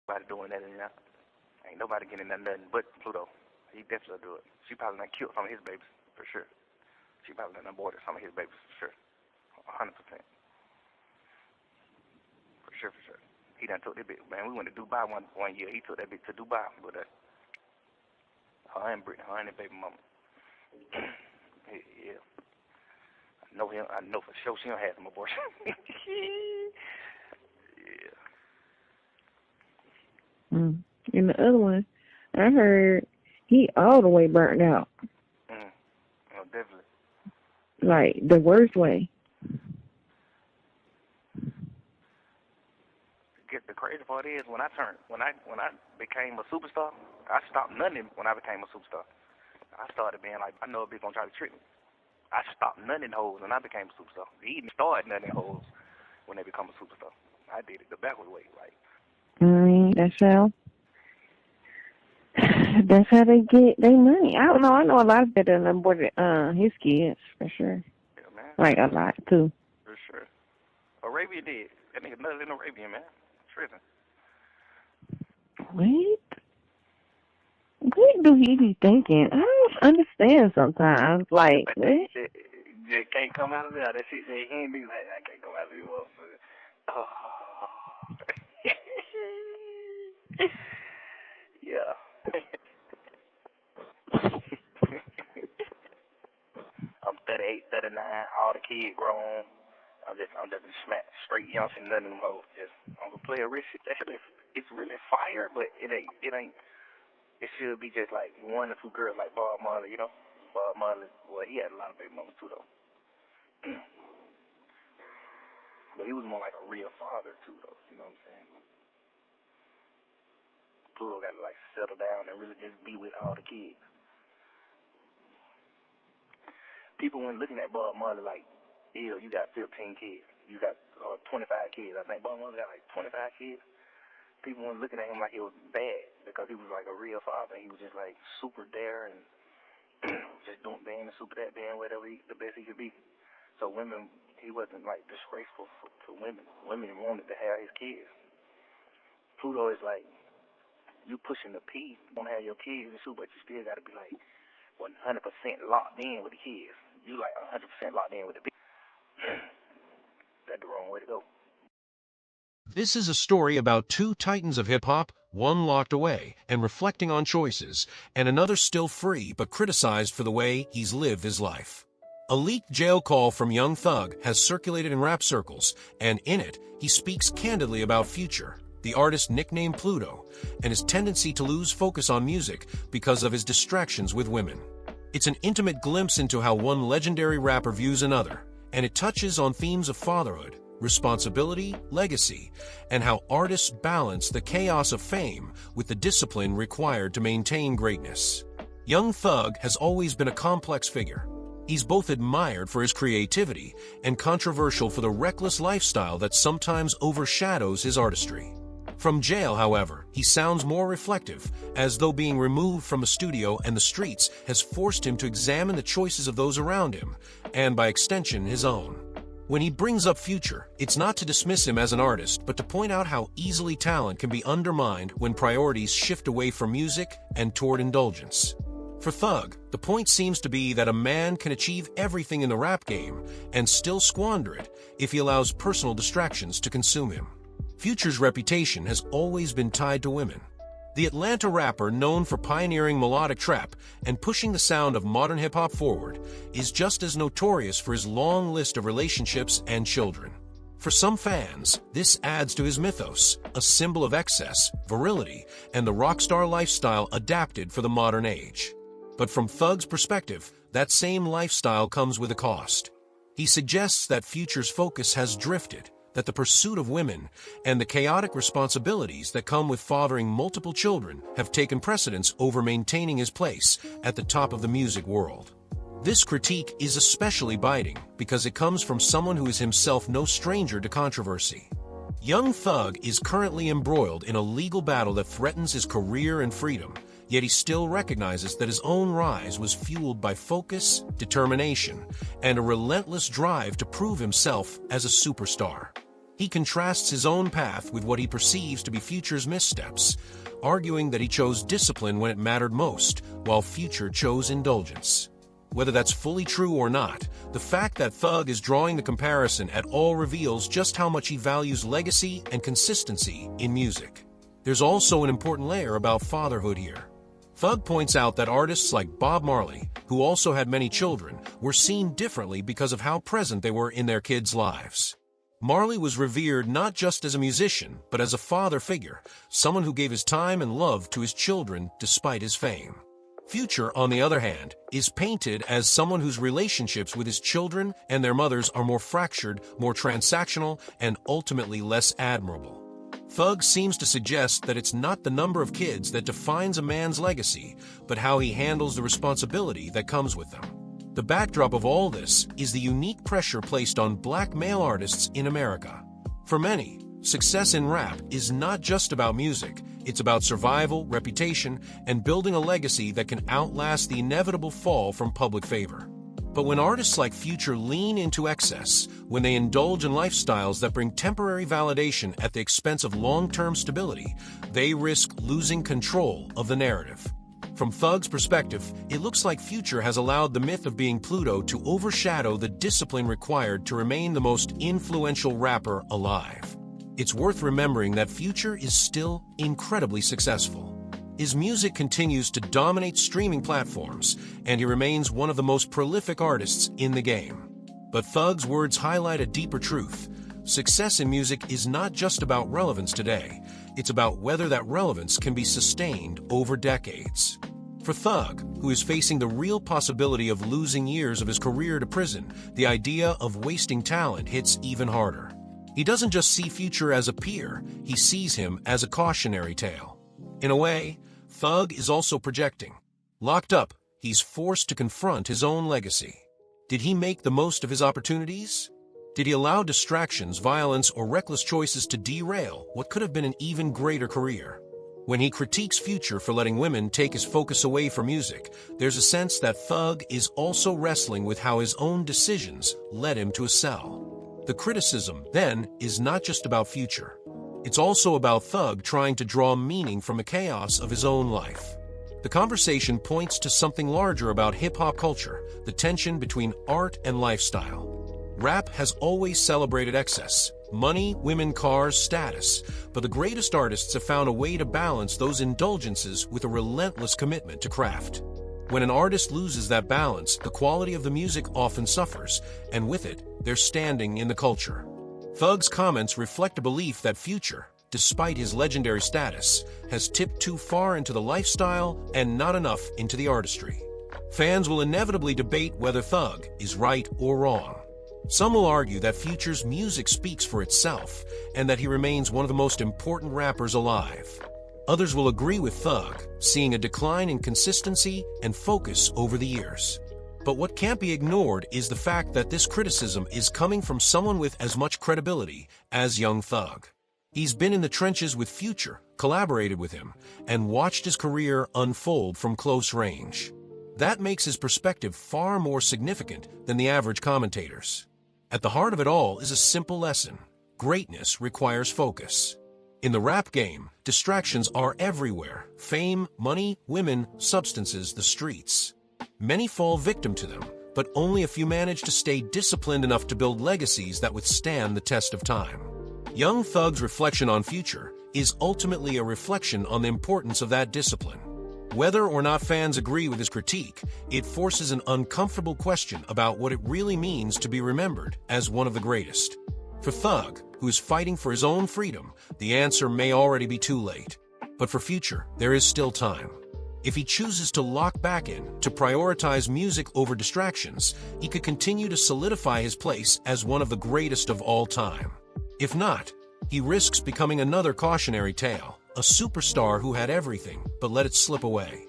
Nobody doing that in there. Ain't nobody getting nothing but Pluto. He definitely do it. She probably done killed some of his babies, for sure. She probably done aborted some of his babies, for sure. 100%. For sure, for sure. He done took that bitch. Man, we went to Dubai one year. He took that bitch to Dubai with her. Her and Brittany, her and that baby mama. Yeah. I know for sure she don't have some abortion. Yeah. And the other one, I heard he all the way burnt out. Oh, definitely. Like the worst way. The crazy part is when I became a superstar, I stopped nutting when I became a superstar. I started being like, I know a bitch gonna try to trick me. I stopped nutting hoes when I became a superstar. They even started nutting hoes when they become a superstar. I did it the backward way, like. That's how they get their money. I don't know. I know a lot of people that aborted his kids for sure. Yeah, man. Like a lot too. For sure. Arabia did. That nigga nutted in Arabia, man. Tripping. What do he be thinking? I don't understand sometimes. Like, what? That can't come out of there. That shit, he ain't be like, I can't come out of this motherfucker. Oh. Yeah. I'm 38, 39, all the kids grown. I'm just straight young and nothing more. Just I'm gonna play a rich shit. That shit, it's really fire, but it ain't. It should be just like one or two girls like Bob Marley, you know. Bob Marley, well, he had a lot of baby mamas too, though. But he was more like a real father too, though. You know what I'm saying? Pluto got to like settle down and really just be with all the kids. People weren't looking at Bob Marley like, ew, you got 15 kids. You got 25 kids. I think Bob Marley got like 25 kids. People weren't looking at him like he was bad because he was like a real father. He was just like super there and just being a super that, being whatever the best he could be. So women, he wasn't like disgraceful to women. Women wanted to have his kids. Pluto is like, you pushing the P, you want to have your kids and but you still got to be like 100% locked in with the kids. You like 100% locked in with the P. That's the wrong way to go. This is a story about two titans of hip-hop, one locked away and reflecting on choices, and another still free but criticized for the way he's lived his life. A leaked jail call from Young Thug has circulated in rap circles, and in it, he speaks candidly about Future, the artist nicknamed Pluto, and his tendency to lose focus on music because of his distractions with women. It's an intimate glimpse into how one legendary rapper views another, and it touches on themes of fatherhood, responsibility, legacy, and how artists balance the chaos of fame with the discipline required to maintain greatness. Young Thug has always been a complex figure. He's both admired for his creativity and controversial for the reckless lifestyle that sometimes overshadows his artistry. From jail, however, he sounds more reflective, as though being removed from a studio and the streets has forced him to examine the choices of those around him, and by extension, his own. When he brings up Future, it's not to dismiss him as an artist, but to point out how easily talent can be undermined when priorities shift away from music and toward indulgence. For Thug, the point seems to be that a man can achieve everything in the rap game and still squander it if he allows personal distractions to consume him. Future's reputation has always been tied to women. The Atlanta rapper, known for pioneering melodic trap and pushing the sound of modern hip-hop forward, is just as notorious for his long list of relationships and children. For some fans, this adds to his mythos, a symbol of excess, virility, and the rock star lifestyle adapted for the modern age. But from Thug's perspective, that same lifestyle comes with a cost. He suggests that Future's focus has drifted, that the pursuit of women and the chaotic responsibilities that come with fathering multiple children have taken precedence over maintaining his place at the top of the music world. This critique is especially biting because it comes from someone who is himself no stranger to controversy. Young Thug is currently embroiled in a legal battle that threatens his career and freedom, yet he still recognizes that his own rise was fueled by focus, determination, and a relentless drive to prove himself as a superstar. He contrasts his own path with what he perceives to be Future's missteps, arguing that he chose discipline when it mattered most, while Future chose indulgence. Whether that's fully true or not, the fact that Thug is drawing the comparison at all reveals just how much he values legacy and consistency in music. There's also an important layer about fatherhood here. Thug points out that artists like Bob Marley, who also had many children, were seen differently because of how present they were in their kids' lives. Marley was revered not just as a musician, but as a father figure, someone who gave his time and love to his children despite his fame. Future, on the other hand, is painted as someone whose relationships with his children and their mothers are more fractured, more transactional, and ultimately less admirable. Thug seems to suggest that it's not the number of kids that defines a man's legacy, but how he handles the responsibility that comes with them. The backdrop of all this is the unique pressure placed on black male artists in America. For many, success in rap is not just about music, it's about survival, reputation, and building a legacy that can outlast the inevitable fall from public favor. But when artists like Future lean into excess, when they indulge in lifestyles that bring temporary validation at the expense of long-term stability, they risk losing control of the narrative. From Thug's perspective, it looks like Future has allowed the myth of being Pluto to overshadow the discipline required to remain the most influential rapper alive. It's worth remembering that Future is still incredibly successful. His music continues to dominate streaming platforms, and he remains one of the most prolific artists in the game. But Thug's words highlight a deeper truth. Success in music is not just about relevance today, it's about whether that relevance can be sustained over decades. For Thug, who is facing the real possibility of losing years of his career to prison, the idea of wasting talent hits even harder. He doesn't just see Future as a peer, he sees him as a cautionary tale. In a way, Thug is also projecting. Locked up, he's forced to confront his own legacy. Did he make the most of his opportunities? Did he allow distractions, violence, or reckless choices to derail what could have been an even greater career? When he critiques Future for letting women take his focus away from music, there's a sense that Thug is also wrestling with how his own decisions led him to a cell. The criticism, then, is not just about Future. It's also about Thug trying to draw meaning from the chaos of his own life. The conversation points to something larger about hip-hop culture, the tension between art and lifestyle. Rap has always celebrated excess, money, women, cars, status, but the greatest artists have found a way to balance those indulgences with a relentless commitment to craft. When an artist loses that balance, the quality of the music often suffers, and with it, their standing in the culture. Thug's comments reflect a belief that Future, despite his legendary status, has tipped too far into the lifestyle and not enough into the artistry. Fans will inevitably debate whether Thug is right or wrong. Some will argue that Future's music speaks for itself and that he remains one of the most important rappers alive. Others will agree with Thug, seeing a decline in consistency and focus over the years. But what can't be ignored is the fact that this criticism is coming from someone with as much credibility as young Thug. He's been in the trenches with Future, collaborated with him, and watched his career unfold from close range. That makes his perspective far more significant than the average commentators. At the heart of it all is a simple lesson. Greatness requires focus. In the rap game, distractions are everywhere. Fame, money, women, substances, the streets. Many fall victim to them, but only a few manage to stay disciplined enough to build legacies that withstand the test of time. Young Thug's reflection on Future is ultimately a reflection on the importance of that discipline. Whether or not fans agree with his critique, it forces an uncomfortable question about what it really means to be remembered as one of the greatest. For Thug, who is fighting for his own freedom, the answer may already be too late. But for Future, there is still time. If he chooses to lock back in, to prioritize music over distractions, he could continue to solidify his place as one of the greatest of all time. If not, he risks becoming another cautionary tale, a superstar who had everything but let it slip away.